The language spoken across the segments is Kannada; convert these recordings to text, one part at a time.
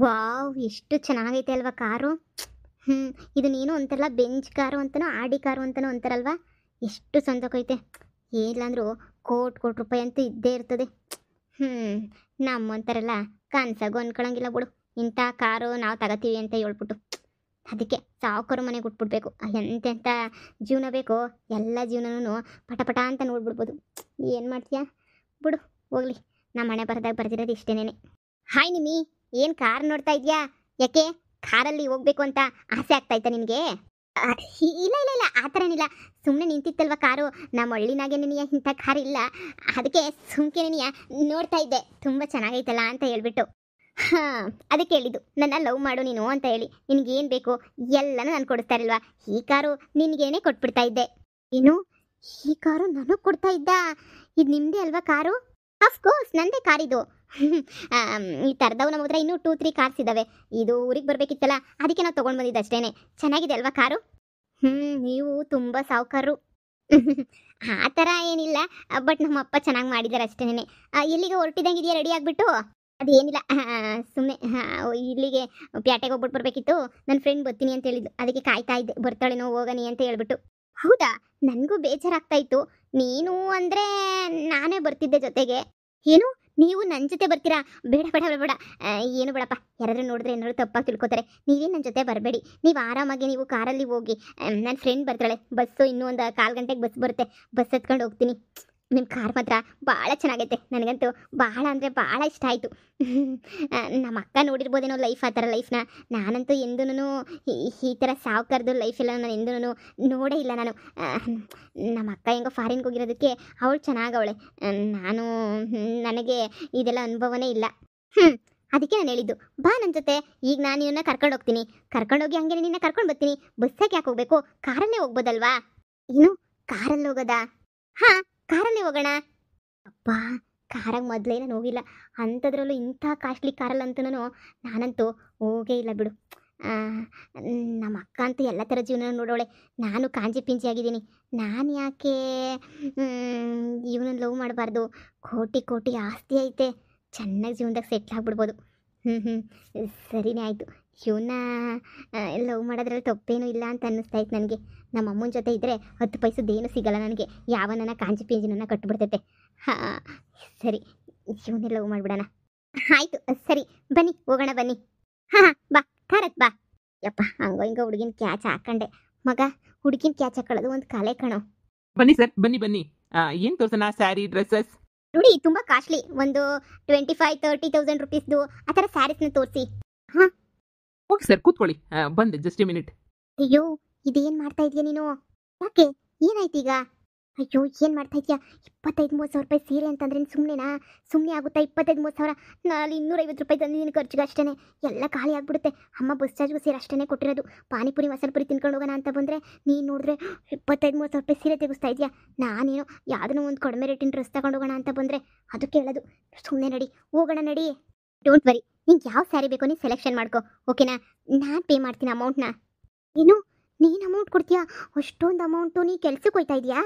ವಾವ್! ಎಷ್ಟು ಚೆನ್ನಾಗೈತೆ ಅಲ್ವಾ ಕಾರು. ಹ್ಞೂ. ಇದು ನೀನು ಅಂತಾರಲ್ಲ ಬೆಂಚ್ ಕಾರು ಅಂತನೋ ಆಡಿ ಕಾರು ಅಂತನೋ ಅಂತಾರಲ್ವಾ, ಎಷ್ಟು ಸಂತೋಕೈತೆ. ಏನಿಲ್ಲಾಂದ್ರೂ ಕೋಟಿ ರೂಪಾಯಿ ಅಂತೂ ಇದ್ದೇ ಇರ್ತದೆ. ಹ್ಞೂ. ನಮ್ಮಂತಾರಲ್ಲ ಕನ್ಸಾಗೂ ಅನ್ಕೊಳಂಗಿಲ್ಲ ಬಿಡು, ಇಂಥ ಕಾರು ನಾವು ತಗೋತೀವಿ ಅಂತ ಹೇಳ್ಬಿಟ್ಟು. ಅದಕ್ಕೆ ಸಾವುಕಾರ ಮನೆಗೆ ಉಟ್ಬಿಡ್ಬೇಕು. ಎಂತೆಂಥ ಜೀವನ ಬೇಕೋ ಎಲ್ಲ ಜೀವನನೂ ಪಟ ಪಟ ಅಂತ ನೋಡ್ಬಿಡ್ಬೋದು. ಏನು ಮಾಡ್ತೀಯಾ ಬಿಡು, ಹೋಗ್ಲಿ. ನಮ್ಮ ಮನೆ ಬರದಾಗ ಬರ್ದಿರೋದು ಇಷ್ಟೇನೇನೆ. ಹಾಯ್ ನಿಮ್ಮಿ, ಏನು ಕಾರ್ ನೋಡ್ತಾ ಇದೆಯಾ? ಯಾಕೆ ಕಾರಲ್ಲಿ ಹೋಗ್ಬೇಕು ಅಂತ ಆಸೆ ಆಗ್ತಾಯ್ತಾ ನಿನಗೆ? ಇಲ್ಲ ಇಲ್ಲ ಇಲ್ಲ, ಆ ಥರ ಏನಿಲ್ಲ. ಸುಮ್ಮನೆ ನಿಂತಿತ್ತಲ್ವ ಕಾರು, ನಮ್ಮ ಹಳ್ಳಿನಾಗೆ ನೀನು ಇಂಥ ಕಾರ್ ಇಲ್ಲ, ಅದಕ್ಕೆ ಸುಮ್ಕೆ ನೀನು ನೋಡ್ತಾ ಇದ್ದೆ ತುಂಬ ಚೆನ್ನಾಗೈತಲ್ಲ ಅಂತ ಹೇಳ್ಬಿಟ್ಟು. ಹಾಂ, ಅದಕ್ಕೆ ಹೇಳಿದ್ದು ನನ್ನ ಲವ್ ಮಾಡು ನೀನು ಅಂತ ಹೇಳಿ. ನಿನಗೇನು ಬೇಕು ಎಲ್ಲನೂ ನಾನು ಕೊಡಿಸ್ತಾ ಇರಲ್ವಾ, ಈ ಕಾರು ನಿನಗೇನೆ ಕೊಟ್ಬಿಡ್ತಾ ಇದ್ದೆ. ಏನು, ಈ ಕಾರು ನನಗೆ ಕೊಡ್ತಾ ಇದ್ದ? ಇದು ನಿಮ್ಮದೇ ಅಲ್ವಾ ಕಾರು? ಅಫ್ಕೋರ್ಸ್ ನಂದೇ ಕಾರಿದು. ಈ ಥರದವು ನಮ್ಮ ಹತ್ರ ಇನ್ನೂ 2-3 ಕಾರ್ಸ್ ಇದ್ದಾವೆ. ಇದು ಊರಿಗೆ ಬರಬೇಕಿತ್ತಲ್ಲ, ಅದಕ್ಕೆ ನಾವು ತೊಗೊಂಡು ಬಂದಿದ್ದು ಅಷ್ಟೇ. ಚೆನ್ನಾಗಿದೆ ಅಲ್ವಾ ಕಾರು? ನೀವು ತುಂಬ ಸಾವುಕಾರರು. ಆ ಥರ ಏನಿಲ್ಲ, ಬಟ್ ನಮ್ಮ ಅಪ್ಪ ಚೆನ್ನಾಗಿ ಮಾಡಿದ್ದಾರೆ ಅಷ್ಟೇನೆ. ಇಲ್ಲಿಗೆ ಹೊರಟಿದಂಗಿದೆಯಾ ರೆಡಿ ಆಗಿಬಿಟ್ಟು? ಅದೇನಿಲ್ಲ, ಸುಮ್ಮನೆ ಇಲ್ಲಿಗೆ ಪ್ಯಾಟೆಗೆ ಹೋಗ್ಬಿಟ್ಟು ಬರಬೇಕಿತ್ತು. ನನ್ನ ಫ್ರೆಂಡ್ ಬರ್ತೀನಿ ಅಂತ ಹೇಳಿದ್ದು, ಅದಕ್ಕೆ ಕಾಯ್ತಾ ಇದ್ದೆ ಬರ್ತಾಳೇನೋ ಹೋಗನಿ ಅಂತ ಹೇಳ್ಬಿಟ್ಟು. ಹೌದಾ, ನನಗೂ ಬೇಜಾರಾಗ್ತಾ ಇತ್ತು. ನೀನು ಅಂದರೆ ನಾನೇ ಬರ್ತಿದ್ದೆ ಜೊತೆಗೆ. ಏನು, ನೀವು ನನ್ನ ಜೊತೆ ಬರ್ತೀರಾ? ಬೇಡ ಬೇಡ ಬೇಡ ಬೇಡ, ಏನು ಬೇಡಪ್ಪ. ಯಾರಾದರೂ ನೋಡಿದ್ರೆ ಏನಾದ್ರು ತಪ್ಪಾಗಿ ತಿಳ್ಕೊತಾರೆ. ನೀವೇ ನನ್ನ ಜೊತೆ ಬರಬೇಡಿ. ನೀವು ಆರಾಮಾಗಿ ನೀವು ಕಾರಲ್ಲಿ ಹೋಗಿ. ನನ್ನ ಫ್ರೆಂಡ್ ಬರ್ತಾಳೆ, ಬಸ್ಸು ಇನ್ನೂ ಒಂದು 1/4 ಗಂಟೆಗೆ ಬಸ್ ಬರುತ್ತೆ, ಬಸ್ ಹತ್ಕೊಂಡು ಹೋಗ್ತೀನಿ. ನಿಮ್ಮ ಕಾರ್ ಮಾತ್ರ ಭಾಳ ಚೆನ್ನಾಗೈತೆ, ನನಗಂತೂ ಭಾಳ ಅಂದರೆ ಭಾಳ ಇಷ್ಟ ಆಯಿತು. ನಮ್ಮ ಅಕ್ಕ ನೋಡಿರ್ಬೋದೇನೋ ಲೈಫ್, ಆ ಥರ ಲೈಫ್ನ. ನಾನಂತೂ ಎಂದೂ ಈ ಥರ ಸಾವುಕಾರದು ಲೈಫೆಲ್ಲ ನಾನು ಎಂದೂ ನೋಡೇ ಇಲ್ಲ ನಾನು. ನಮ್ಮ ಅಕ್ಕ ಹೆಂಗೋ ಫಾರಿನ್ಗೆ ಹೋಗಿರೋದಕ್ಕೆ ಅವಳು ಚೆನ್ನಾಗವಳೆ. ನಾನು ನನಗೆ ಇದೆಲ್ಲ ಅನುಭವನೇ ಇಲ್ಲ. ಅದಕ್ಕೆ ನಾನು ಹೇಳಿದ್ದು, ಬಾ ನನ್ನ ಜೊತೆ. ಈಗ ನಾನು ನಿನ್ನ ಕರ್ಕೊಂಡು ಹೋಗ್ತೀನಿ, ಕರ್ಕೊಂಡೋಗಿ ಹಂಗೆ ನಿನ್ನ ಕರ್ಕೊಂಡು ಬರ್ತೀನಿ. ಬಸ್ಸಾಗಿ ಯಾಕೆ ಹೋಗ್ಬೇಕು, ಕಾರಲ್ಲೇ ಹೋಗ್ಬೋದಲ್ವಾ? ಏನು, ಕಾರಲ್ಲಿ ಹೋಗೋದಾ? ಹಾಂ, ಕಾರಲ್ಲಿ ಹೋಗೋಣ. ಅಪ್ಪ, ಕಾರಾಗ ಮೊದಲೇ ನಾನು ಹೋಗಿಲ್ಲ, ಅಂಥದ್ರಲ್ಲೂ ಇಂಥ ಕಾಸ್ಟ್ಲಿ ಕಾರಲ್ಲಂತೂ ನಾನಂತೂ ಹೋಗೇ ಇಲ್ಲ ಬಿಡು. ನಮ್ಮ ಅಕ್ಕ ಅಂತೂ ಎಲ್ಲ ಥರ ಜೀವನ ನೋಡೋಳೆ, ನಾನು ಕಾಂಜಿ ಪಿಂಜಿ ಆಗಿದ್ದೀನಿ. ನಾನು ಯಾಕೆ ಇವನನ್ನು ಲವ್ ಮಾಡಬಾರ್ದು? ಕೋಟಿ ಕೋಟಿ ಆಸ್ತಿ ಐತೆ, ಚೆನ್ನಾಗಿ ಜೀವನದಾಗ ಸೆಟ್ಲ್ ಆಗಿಬಿಡ್ಬೋದು. ಸರಿನೇ ಆಯಿತು. ಇವನ್ನ ಲವ್ ಮಾಡೋದ್ರಲ್ಲಿ ತಪ್ಪೇನೂ ಇಲ್ಲ ಅಂತ ಅನ್ನಿಸ್ತಾಯಿತ್ತು ನನಗೆ. ನಮ್ಮ ಅಮ್ಮನ ಜೊತೆ ಇದ್ದರೆ 10 ಪೈಸದ್ದೇನು ಸಿಗಲ್ಲ ನನಗೆ, ಯಾವನ ಕಾಂಜಿ ಪೀಂಜಿನ ಕಟ್ಬಿಡ್ತೈತೆ. ಹಾಂ, ಸರಿ, ಇವನ್ನೇ ಲವ್ ಮಾಡಿಬಿಡೋಣ. ಆಯಿತು, ಸರಿ, ಬನ್ನಿ ಹೋಗೋಣ ಬನ್ನಿ. ಹಾಂ ಬಾ, ಕಾರತ್ ಬಾ. ಯಪ್ಪ, ಹಂಗೋ ಹಿಂಗೋ ಹುಡುಗಿನ ಕ್ಯಾಚ್ ಹಾಕೊಂಡೆ. ಮಗ, ಹುಡುಗಿನ ಕ್ಯಾಚ್ ಹಾಕೊಳ್ಳೋದು ಒಂದು ಕಲೆ ಕಣೋ. ಬನ್ನಿ ಸರ್, ಬನ್ನಿ ಬನ್ನಿ. ಏನು ತೋರ್ಸೋಣ? ಸ್ಯಾರಿ, ಡ್ರೆಸ್ಸಸ್? ನೋಡಿ, ತುಂಬ ಕಾಸ್ಟ್ಲಿ, ಒಂದು 25,000-30,000 ರುಪೀಸ್ದು ಆ ಥರ ಸ್ಯಾರೀಸ್ನ ತೋರಿಸಿ. ಹಾಂ, ಓಕೆ ಸರ್, ಕೂತ್ಕೊಳ್ಳಿ. ಬಂದೆ, ಜಸ್ಟ್ ಎ ಮಿನಿಟ್. ಅಯ್ಯೋ, ಇದೇನು ಮಾಡ್ತಾ ಇದೀಯ ನೀನು? ಯಾಕೆ, ಏನಾಯ್ತು ಈಗ? ಅಯ್ಯೋ, ಏನು ಮಾಡ್ತಾ ಇದೆಯಾ? 25,000-30,000 ರೂಪಾಯಿ ಸೀರೆ ಅಂತಂದ್ರೆ ಸುಮ್ಮನೆನಾ? ಸುಮ್ಮನೆ ಆಗುತ್ತಾ? 25,000-30,000 ನಾನು 250 ರೂಪಾಯಿ ತಂದಿದ್ದೀನಿ ಖರ್ಚಿಗೆ ಅಷ್ಟೇ. ಎಲ್ಲ ಖಾಲಿ ಆಗಿಬಿಡುತ್ತೆ. ಅಮ್ಮ ಬಸ್ ಚಾರ್ಜ್ಗೂ ಸೇರಿ ಅಷ್ಟೇ ಕೊಟ್ಟಿರೋದು. ಪಾನಿಪುರಿ ಮಸಾಲೆ ಪುರಿ ತಿನ್ಕೊಂಡು ಹೋಗೋಣ ಅಂತ ಬಂದರೆ ನೀನು ನೋಡಿದ್ರೆ 25,000-30,000 ರೂಪಾಯಿ ಸೀರೆ ತೆಗಿಸ್ತಾ ಇದೆಯಾ? ನಾನೇನೋ ಯಾವುದನ್ನೋ ಒಂದು ಕಡಿಮೆ ರೇಟಿನ ಡ್ರೆಸ್ ತಗೊಂಡು ಹೋಗೋಣ ಅಂತ ಬಂದರೆ ಅದು ಕೇಳೋದು. ಸುಮ್ಮನೆ ನಡಿ, ಹೋಗೋಣ ನಡಿ. ಡೋಂಟ್ ವರಿ, ನಿಂಗೆ ಯಾವ ಸ್ಯಾರಿ ಬೇಕೋ ನೀನು ಸೆಲೆಕ್ಷನ್ ಮಾಡ್ಕೊ, ಓಕೆನಾ? ನಾನು ಪೇ ಮಾಡ್ತೀನಿ ಅಮೌಂಟ್ನ. ಏನು, ನೀನು ಅಮೌಂಟ್ ಕೊಡ್ತೀಯಾ? ಅಷ್ಟೊಂದು ಅಮೌಂಟು ನೀ ಕೆಲ್ಸಕ್ಕೆ ಹೋಗ್ತಾ ಇದೆಯಾ?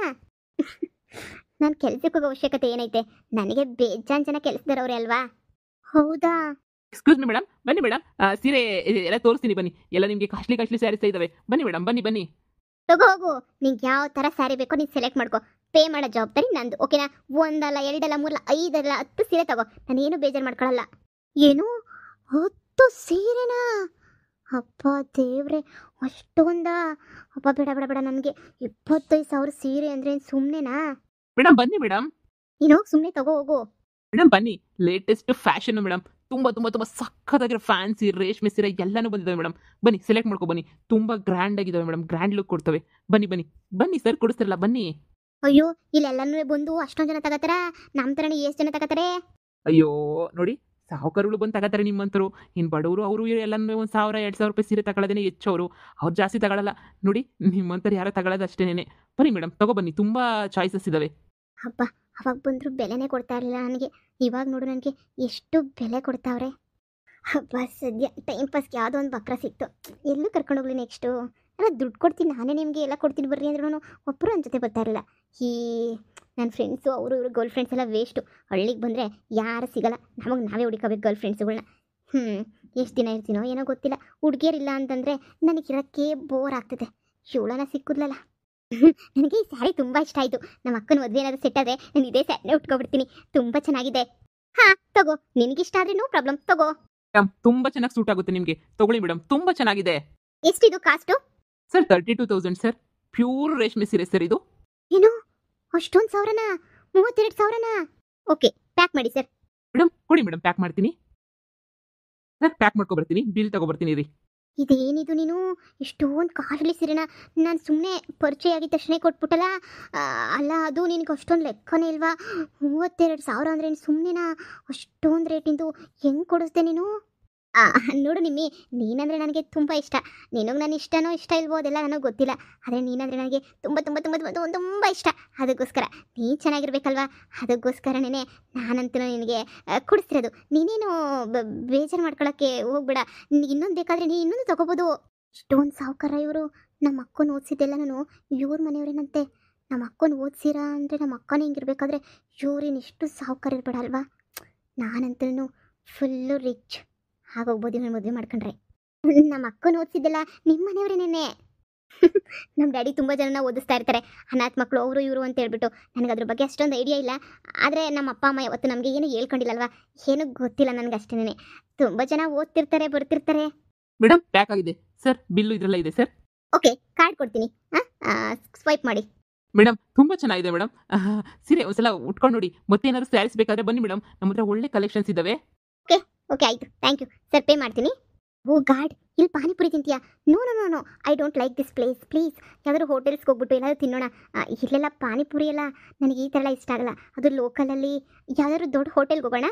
ನಾನು ಕೆಲ್ಸಕ್ಕೆ ಹೋಗೋ ಅವಶ್ಯಕತೆ ಏನೈತೆ? ನನಗೆ ಬೇಜಾನ್ ಜನ ಕೆಲಸದವ್ರೆ ಅಲ್ವಾ? ಹೌದಾ? ಎಕ್ಸ್ಕ್ಯೂಸ್ ಮಿ ಮೇಡಮ್, ಬನ್ನಿ ಮೇಡಮ್. ಸೀರೆ ಎಲ್ಲ ತೋರಿಸ್ತೀನಿ ಬನ್ನಿ. ಎಲ್ಲ ನಿಮಗೆ ಕಾಸ್ಟ್ಲಿ ಕಾಸ್ಟ್ಲಿ ಸ್ಯಾರೀಸ್ ಇದ್ದಾವೆ. ಬನ್ನಿ ಮೇಡಮ್, ಬನ್ನಿ ಬನ್ನಿ. ತಗೋ ಹೋಗು, ನಿಂಗೆ ಯಾವ ಥರ ಸ್ಯಾರಿ ಬೇಕೋ ನೀನು ಸೆಲೆಕ್ಟ್ ಮಾಡ್ಕೊ. ಪೇ ಮಾಡೋ ಜವಾಬ್ದಾರಿ ನಂದು, ಓಕೆನಾ? 1 ಅಲ್ಲ, 2 ಅಲ್ಲ, 3 ಅಲ್ಲ, 5 ಅಲ್ಲ, 10 ಸೀರೆ ತಗೋ. ನಾನೇನು ಬೇಜಾರು ಮಾಡ್ಕೊಳ್ಳಲ್ಲ. ಏನು, 10 ಸೀರೆನಾ? ಅಪ್ಪ ದೇವ್ರೆ, ಅಷ್ಟೊಂದಾ? ಅಪ್ಪ ಬೇಡ ಬೇಡ ಬೇಡ, ನನಗೆ 25,000 ಸೀರೆ ಅಂದರೆ ಸುಮ್ಮನೆನಾ? ಮೇಡಮ್ ಬನ್ನಿ ಮೇಡಮ್. ನೀನು ಸುಮ್ಮನೆ ತಗೋ ಹೋಗು. ಮೇಡಮ್ ಬನ್ನಿ, ಲೇಟೆಸ್ಟ್ ಫ್ಯಾಷನ್ ಮೇಡಮ್. ತುಂಬ ತುಂಬ ತುಂಬ ಸಖತ್ತಾಗಿರೋ ಫ್ಯಾನ್ಸಿ ರೇಷ್ಮೆ ಸೀರೆ ಎಲ್ಲನೂ ಬಂದಿದ್ದಾವೆ ಮೇಡಮ್. ಬನ್ನಿ, ಸೆಲೆಕ್ಟ್ ಮಾಡ್ಕೊ ಬನ್ನಿ. ತುಂಬ ಗ್ರ್ಯಾಂಡ್ ಆಗಿದ್ದಾವೆ ಮೇಡಮ್, ಗ್ರ್ಯಾಂಡ್ ಲುಕ್ ಕೊಡ್ತವೆ. ಬನ್ನಿ ಬನ್ನಿ ಬನ್ನಿ ಸರ್, ಕೊಡಿಸ್ತಿರಲ್ಲ ಬನ್ನಿ. ಅಯ್ಯೋ, ಇಲ್ಲೆಲ್ಲನೂ ಬಂದು ಅಷ್ಟೊಂದು ಜನ ತಗೋತಾರ? ನಮ್ಮ ಥರನೇ ಎಷ್ಟು ಜನ ತಗೋತಾರೆ? ಅಯ್ಯೋ ನೋಡಿ, ಸಾಹುಕಾರಗಳು ಬಂದು ತಗೋತಾರೆ ನಿಮ್ಮಂತರು. ಇನ್ನು ಬಡವರು ಅವರು ಎಲ್ಲನೂ 1,000-2,000 ರೂಪಾಯಿ ಸೀರೆ ತಗೊಳ್ಳೋದೇನೆ ಹೆಚ್ಚು. ಅವ್ರು ಜಾಸ್ತಿ ತಗೊಳ್ಳಲ್ಲ ನೋಡಿ. ನಿಮ್ಮಂತರು ಯಾರೋ ತಗೊಳ್ಳೋದು ಅಷ್ಟೇನೆ. ಬನ್ನಿ ಮೇಡಮ್, ತಗೊಬನ್ನಿ, ತುಂಬ ಚಾಯ್ಸಸ್ ಇದ್ದಾವೆ. ಹಬ್ಬ, ಅವಾಗ ಬಂದರೂ ಬೆಲೆನೇ ಕೊಡ್ತಾ ಇರಲಿಲ್ಲ ನನಗೆ. ಇವಾಗ ನೋಡು ನನಗೆ ಎಷ್ಟು ಬೆಲೆ ಕೊಡ್ತಾವ್ರೆ. ಹಬ್ಬ, ಸದ್ಯ ಟೈಮ್ ಪಾಸ್ಗೆ ಯಾವುದೋ ಒಂದು ಬಕ್ರ ಸಿಕ್ತು. ಎಲ್ಲೂ ಕರ್ಕೊಂಡೋಗ್ಲಿ ನೆಕ್ಸ್ಟು. ಅಲ್ಲ, ದುಡ್ಡು ಕೊಡ್ತೀನಿ ನಾನೇ, ನಿಮಗೆ ಎಲ್ಲ ಕೊಡ್ತೀನಿ ಬರ್ರಿ ಅಂದ್ರೂ ಒಬ್ಬರು ನನ್ನ ಜೊತೆ ಬರ್ತಾ ಇರಲಿಲ್ಲ. ಈ ನನ್ನ ಫ್ರೆಂಡ್ಸು ಅವರು ಇವರು ಗರ್ಲ್ ಫ್ರೆಂಡ್ಸ್ ಎಲ್ಲ ವೇಸ್ಟು. ಹಳ್ಳಿಗೆ ಬಂದರೆ ಯಾರು ಸಿಗಲ್ಲ, ನಮಗೆ ನಾವೇ ಹುಡುಕಬೇಕು ಗರ್ಲ್ ಫ್ರೆಂಡ್ಸುಗಳನ್ನ. ಎಷ್ಟು ದಿನ ಇರ್ತೀನೋ ಏನೋ ಗೊತ್ತಿಲ್ಲ. ಹುಡುಗಿಯರಿಲ್ಲ ಅಂತಂದರೆ ನನಗಿರೋಕ್ಕೆ ಬೋರ್ ಆಗ್ತದೆ. ಶಿವಳನ ಸಿಕ್ಕಿದ್ಲಲ್ಲ. ನನಗೆ ಈ ಸ್ಯಾರಿ ತುಂಬ ಇಷ್ಟ ಆಯಿತು. ನಮ್ಮ ಅಕ್ಕನ ಮದುವೆ ಏನಾದರೂ ಸೆಟ್ ಆದರೆ ನಾನು ಇದೇ ಸ್ಯಾರಿನೇ ಉಟ್ಕೊಬಿಡ್ತೀನಿ. ತುಂಬ ಚೆನ್ನಾಗಿದೆ. ಹಾಂ ತಗೋ, ನಿನಗಿಷ್ಟ ಆದರೆ ನೋ ಪ್ರಾಬ್ಲಮ್, ತಗೋ. ಮೇಡಮ್ ತುಂಬ ಚೆನ್ನಾಗಿ ಸೂಟ್ ಆಗುತ್ತೆ ನಿಮಗೆ, ತಗೊಳ್ಳಿ ಮೇಡಮ್, ತುಂಬ ಚೆನ್ನಾಗಿದೆ. ಎಷ್ಟಿದು ಕಾಸ್ಟು? Sir 32,000 sir. ಪ್ಯೂರ್ ರೇಷ್ಮೆ ಸೀರೆ ಸರ್ ಇದು. ಏನು ಅಷ್ಟೊಂದು ಸಾವಿರನಾ? 32,000ನಾ? ಓಕೆ, ಪ್ಯಾಕ್ ಮಾಡಿ ಸರ್. ಮೇಡಮ್ ಕೊಡಿ ಮೇಡಮ್, ಪ್ಯಾಕ್ ಮಾಡ್ತೀನಿ ಸರ್. ಪ್ಯಾಕ್ ಮಾಡ್ಕೊಬರ್ತೀನಿ, ಬಿಲ್ ತಗೊಬರ್ತೀನಿ ರೀ. ಇದೇನಿದು ನೀನು ಇಷ್ಟೊಂದು ಕಾಸ್ಟ್ಲಿ ಸೀರೆನ ನಾನು ಸುಮ್ಮನೆ ಪರಿಚಯ ಆಗಿದ ತಕ್ಷಣ ಕೊಟ್ಬಿಟ್ಟಲ್ಲ. ಅಲ್ಲ, ಅದು ನಿನಗೆ ಅಷ್ಟೊಂದು ಲೆಕ್ಕನೇ ಇಲ್ವಾ? 32,000 ಅಂದರೆ ಸುಮ್ಮನೆನಾ? ಅಷ್ಟೊಂದು ರೇಟಿಂದು ಹೆಂಗೆ ಕೊಡಿಸ್ದೆ ನೀನು? ನೋಡು ನಿಮ್ಮಿ, ನೀನಂದರೆ ನನಗೆ ತುಂಬ ಇಷ್ಟ. ನಿನಗೆ ನಾನು ಇಷ್ಟನೋ ಇಷ್ಟ ಇಲ್ವೋ ಅದೆಲ್ಲ ನನಗೆ ಗೊತ್ತಿಲ್ಲ. ಆದರೆ ನೀನಂದರೆ ನನಗೆ ತುಂಬ ತುಂಬ ತುಂಬ ತುಂಬ ತುಂಬ ಇಷ್ಟ. ಅದಕ್ಕೋಸ್ಕರ ನೀನು ಚೆನ್ನಾಗಿರ್ಬೇಕಲ್ವಾ? ಅದಕ್ಕೋಸ್ಕರನೇ ನಾನಂತೂ ನಿನಗೆ ಕೊಡಿಸ್ತಿರೋದು. ನೀನೇನು ಬೇಜಾರು ಮಾಡ್ಕೊಳ್ಳೋಕ್ಕೆ ಹೋಗ್ಬೇಡ. ನಿನಗೆ ಇನ್ನೊಂದು ಬೇಕಾದರೆ ನೀನು ಇನ್ನೊಂದು ತೊಗೋಬೋದು. ಇಷ್ಟೊಂದು ಸಾಹುಕಾರ ಇವರು. ನಮ್ಮ ಅಕ್ಕನ ಓದಿಸಿದ್ದೆಲ್ಲ ನಾನು ಇವ್ರ ಮನೆಯವರೇನಂತೆ. ನಮ್ಮ ಅಕ್ಕನ ಓದಿಸಿರಾ ಅಂದರೆ ನಮ್ಮ ಅಕ್ಕನೇ ಹಿಂಗಿರ್ಬೇಕಾದ್ರೆ ಇವ್ರೇನು ಇಷ್ಟು ಸಾಹುಕಾರ ಇರಬೇಡ ಅಲ್ವಾ? ನಾನಂತೂ ಫುಲ್ಲು ರಿಚ್ ಆಗೋಗ್ಬೋದು ಇವನು ಮದುವೆ ಮಾಡ್ಕೊಂಡ್ರೆ. ನಮ್ಮ ಅಕ್ಕನ ಓದಿಸಿದ್ದೆಲ್ಲ ನಿಮ್ಮ ಮನೆಯವರೇನೇನೆ. ನಮ್ಮ ಡ್ಯಾಡಿ ತುಂಬ ಜನನ ಓದಿಸ್ತಾ ಇರ್ತಾರೆ, ಅನಾಥ ಮಕ್ಕಳು ಅವರು ಇವರು ಅಂತ ಹೇಳ್ಬಿಟ್ಟು. ನನಗೆ ಅದ್ರ ಬಗ್ಗೆ ಅಷ್ಟೊಂದು ಐಡಿಯಾ ಇಲ್ಲ. ಆದರೆ ನಮ್ಮ ಅಪ್ಪ ಅಮ್ಮ ಯಾವತ್ತು ನಮಗೆ ಏನು ಹೇಳ್ಕೊಂಡಿಲ್ಲಲ್ವಾ, ಏನೂ ಗೊತ್ತಿಲ್ಲ ನನಗೆ ಅಷ್ಟೇನೆ. ತುಂಬ ಜನ ಓದ್ತಿರ್ತಾರೆ, ಬರ್ತಿರ್ತಾರೆ. ಮೇಡಮ್ ಪ್ಯಾಕ್ ಆಗಿದೆ ಸರ್, ಬಿಲ್ಲು ಇದರಲ್ಲ ಇದೆ ಸರ್. ಓಕೆ, ಕಾರ್ಡ್ ಕೊಡ್ತೀನಿ, ಸ್ವೈಪ್ ಮಾಡಿ. ಮೇಡಮ್ ತುಂಬ ಚೆನ್ನಾಗಿದೆ ಮೇಡಮ್. ಸೀರೆ ಒಂದ್ಸಲ ಉಟ್ಕೊಂಡು ನೋಡಿ. ಮತ್ತೆ ಏನಾದರೂ ಸ್ಯಾರೀಸ್ ಬೇಕಾದರೆ ಬನ್ನಿ ಮೇಡಮ್, ನಮ್ಮ ಹತ್ರ ಒಳ್ಳೆ ಕಲೆಕ್ಷನ್ಸ್ ಇದ್ದಾವೆ. ಓಕೆ ಆಯಿತು, ಥ್ಯಾಂಕ್ ಯು ಸರ್, ಪೇ ಮಾಡ್ತೀನಿ. ಓ ಗಾಡ್, ಇಲ್ಲಿ ಪಾನಿಪುರಿ ತಿಂತೀಯಾ? No no no no, I don't like this place. Please ಯಾವ್ದಾದ್ರು ಹೋಟೆಲ್ಸ್ಗೆ ಹೋಗ್ಬಿಟ್ಟು ಎಲ್ಲಾದರೂ ತಿನ್ನೋಣ. ಇಲ್ಲೆಲ್ಲ ಪಾನಿಪುರಿ ಎಲ್ಲ ನನಗೆ ಈ ಥರ ಎಲ್ಲ ಇಷ್ಟ ಆಗಲ್ಲ. ಅದು ಲೋಕಲಲ್ಲಿ ಯಾವ್ದಾದ್ರು ದೊಡ್ಡ ಹೋಟೆಲ್ಗೆ ಹೋಗೋಣ.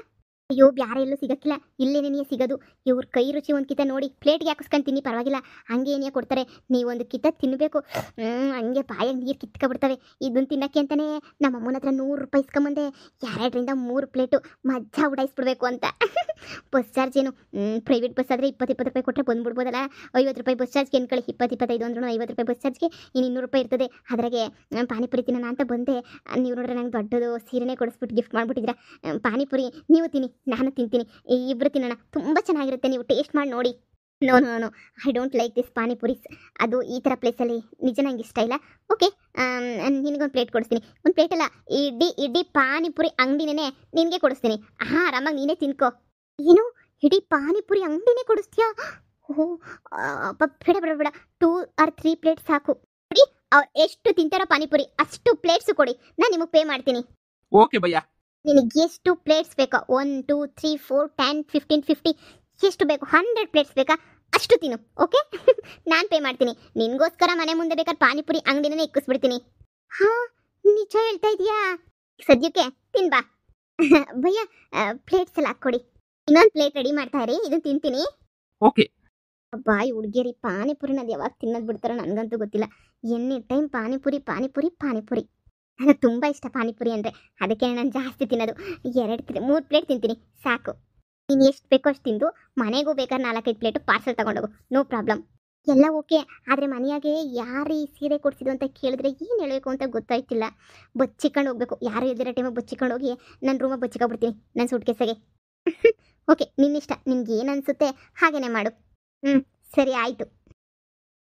ಅಯ್ಯೋ ಬ್ಯಾರೆ ಎಲ್ಲೂ ಸಿಗಕ್ಕಿಲ್ಲ, ಇಲ್ಲೇನೇ ಸಿಗೋದು. ಇವ್ರ ಕೈ ರುಚಿ ಒಂದು ಕಿತ್ತ ನೋಡಿ, ಪ್ಲೇಟ್ಗೆ ಹಾಕಿಸ್ಕೊಂಡು ತಿನ್ನಿ ಪರವಾಗಿಲ್ಲ, ಹಂಗೆ ಏನೇ ಕೊಡ್ತಾರೆ. ನೀವೊಂದು ಕಿತ್ತ ತಿನ್ನಬೇಕು, ಹಂಗೆ ಬಾಯಾಗ ನೀರು ಕಿತ್ಕೊಬಿಡ್ತವೆ. ಇದನ್ನು ತಿನ್ನೋಕ್ಕೆ ಅಂತಲೇ ನಮ್ಮ ಅಮ್ಮನ ಹತ್ರ 100 ರೂಪಾಯಿ ಇಸ್ಕೊಂಬಂದೆ. 2ರಿಂದ 3 ಪ್ಲೇಟು ಮಜ್ಜಾ ಉಡಾಯಿಸ್ಬಿಡ್ಬೇಕು ಅಂತ. ಬಸ್ ಚಾರ್ಜ್ ಏನು? ಪ್ರೈವೇಟ್ ಬಸ್ ಆದರೆ 20 ರೂಪಾಯಿ ಕೊಟ್ಟರೆ ಬಂದುಬಿಡ್ಬೋದಲ್ಲ. 50 ರೂಪಾಯಿ ಬಸ್ ಚಾರ್ಜ್ಗೆ ಅನ್ಕೊಳ್ಳಿ, 20-25 ಅಂದ್ರೂ 50 ರೂಪಾಯಿ ಬಸ್ ಚಾರ್ಜ್ಗೆ ಇನ್ನು 200 ರೂಪಾಯಿ ಇರ್ತದೆ. ಅದ್ರಾಗೆ ಪಾನಿಪುರಿ ತಿನ್ನೋಣ ಅಂತ ಬಂದೆ. ನೀವು ನೋಡ್ರೆ ನಂಗೆ ದೊಡ್ಡದು ಸೀರೆನೇ ಕೊಡಿಸ್ಬಿಟ್ಟು ಗಿಫ್ಟ್ ಮಾಡಿಬಿಟ್ಟಿದ್ದೀರಾ. ಪಾನಿಪುರಿ ನೀವು ತಿನ್ನಿ, ನಾನು ತಿಂತೀನಿ, ಇಬ್ಬರು ತಿನ್ನೋಣ. ತುಂಬ ಚೆನ್ನಾಗಿರುತ್ತೆ, ನೀವು ಟೇಸ್ಟ್ ಮಾಡಿ ನೋಡಿ. No no no, I don't like this panipuris. ಅದು ಈ ಥರ ಪ್ಲೇಸಲ್ಲಿ ನಿಜ ನಂಗೆ ಇಷ್ಟ ಇಲ್ಲ. ಓಕೆ, ನಿನಗೊಂದು ಪ್ಲೇಟ್ ಕೊಡಿಸ್ತೀನಿ. ಒಂದು ಪ್ಲೇಟಲ್ಲ, ಇಡೀ ಪಾನಿಪುರಿ ಅಂಗಡಿನೇ ನಿನಗೆ ಕೊಡಿಸ್ತೀನಿ. ಆರಾಮಾಗಿ ನೀನೇ ತಿನ್ಕೋ. ಏನು, ಇಡೀ ಪಾನಿಪುರಿ ಅಂಗಡಿನೇ ಕೊಡಿಸ್ತೀಯಾ? ಓಹೋ, ಬೇಡ ಬೇಡ ಬೇಡ, 2 or 3 ಪ್ಲೇಟ್ಸ್ ಸಾಕು. ನೋಡಿ, ಅವ್ರು ಎಷ್ಟು ತಿಂತಾರೋ ಪಾನಿಪುರಿ ಅಷ್ಟು ಪ್ಲೇಟ್ಸು ಕೊಡಿ, ನಾನು ನಿಮಗೆ ಪೇ ಮಾಡ್ತೀನಿ. ಓಕೆ ಭಯ್ಯ. ನಿನಗೆ ಎಷ್ಟು ಪ್ಲೇಟ್ಸ್ ಬೇಕಾ? 1 2 3 4 10 15 50 ಎಷ್ಟು ಬೇಕು? 100 ಪ್ಲೇಟ್ಸ್ ಬೇಕಾ? ಅಷ್ಟು ತಿನ್ನು, ಓಕೆ? ನಾನು ಪೇ ಮಾಡ್ತೀನಿ. ನಿನಗೋಸ್ಕರ ಮನೆ ಮುಂದೆ ಬೇಕಾದ್ರೆ ಪಾನಿಪುರಿ ಅಂಗಡಿನೇ ಇಕ್ಕಿಸ್ಬಿಡ್ತೀನಿ. ಹಾಂ, ನಿಜ ಹೇಳ್ತಾ ಇದೀಯಾ? ಸದ್ಯಕ್ಕೆ ತಿನ್ಬಾ. ಭಯ್ಯ, ಪ್ಲೇಟ್ಸ್ ಎಲ್ಲ ಹಾಕ್ಕೊಡಿ. ಇನ್ನೊಂದು ಪ್ಲೇಟ್ ರೆಡಿ ಮಾಡ್ತಾ ಇರಿ, ಇದನ್ನು ತಿಂತೀನಿ. ಓಕೆ. ಬಾಯ್ ಹುಡುಗಿಯರಿ, ಪಾನಿಪುರಿನ ಅದು ಯಾವಾಗ ತಿನ್ನೋದು ಬಿಡ್ತಾರೋ ನನಗಂತೂ ಗೊತ್ತಿಲ್ಲ. Any time panipuri panipuri panipuri. ನನಗೆ ತುಂಬ ಇಷ್ಟ ಪಾನಿಪುರಿ ಅಂದರೆ, ಅದಕ್ಕೆ ನಾನು ಜಾಸ್ತಿ ತಿನ್ನೋದು. 2-3 ಪ್ಲೇಟ್ ತಿಂತೀನಿ ಸಾಕು. ನೀನು ಎಷ್ಟು ಬೇಕೋ ಅಷ್ಟು ತಿಂದು ಮನೆಗೂ ಬೇಕಾದ್ರೆ 4-5 ಪ್ಲೇಟು ಪಾರ್ಸಲ್ ತೊಗೊಂಡೋಗು, ನೋ ಪ್ರಾಬ್ಲಮ್. ಎಲ್ಲ ಓಕೆ, ಆದರೆ ಮನೆಯಾಗೆ ಯಾರು ಈ ಸೀರೆ ಕೊಡಿಸಿದ್ದು ಅಂತ ಕೇಳಿದ್ರೆ ಏನು ಹೇಳಬೇಕು ಅಂತ ಗೊತ್ತಾಯ್ತಿಲ್ಲ. ಬಚ್ಚಿಕೊಂಡು ಹೋಗ್ಬೇಕು, ಯಾರು ಇಲ್ದಿರೋ ಟೈಮಿಗೆ ಬಚ್ಚಿಕೊಂಡು ಹೋಗಿ ನನ್ನ ರೂಮಿಗೆ ಬಚ್ಚಿಕೊಂಡ್ಬಿಡ್ತೀನಿ, ನನ್ನ ಸೂಟ್ಕೇಸಾಗೆ. ಓಕೆ, ನಿನ್ನಿಷ್ಟ, ನಿನ್ಗೆ ಏನು ಅನಿಸುತ್ತೆ ಹಾಗೇನೆ ಮಾಡು. ಸರಿ ಆಯಿತು.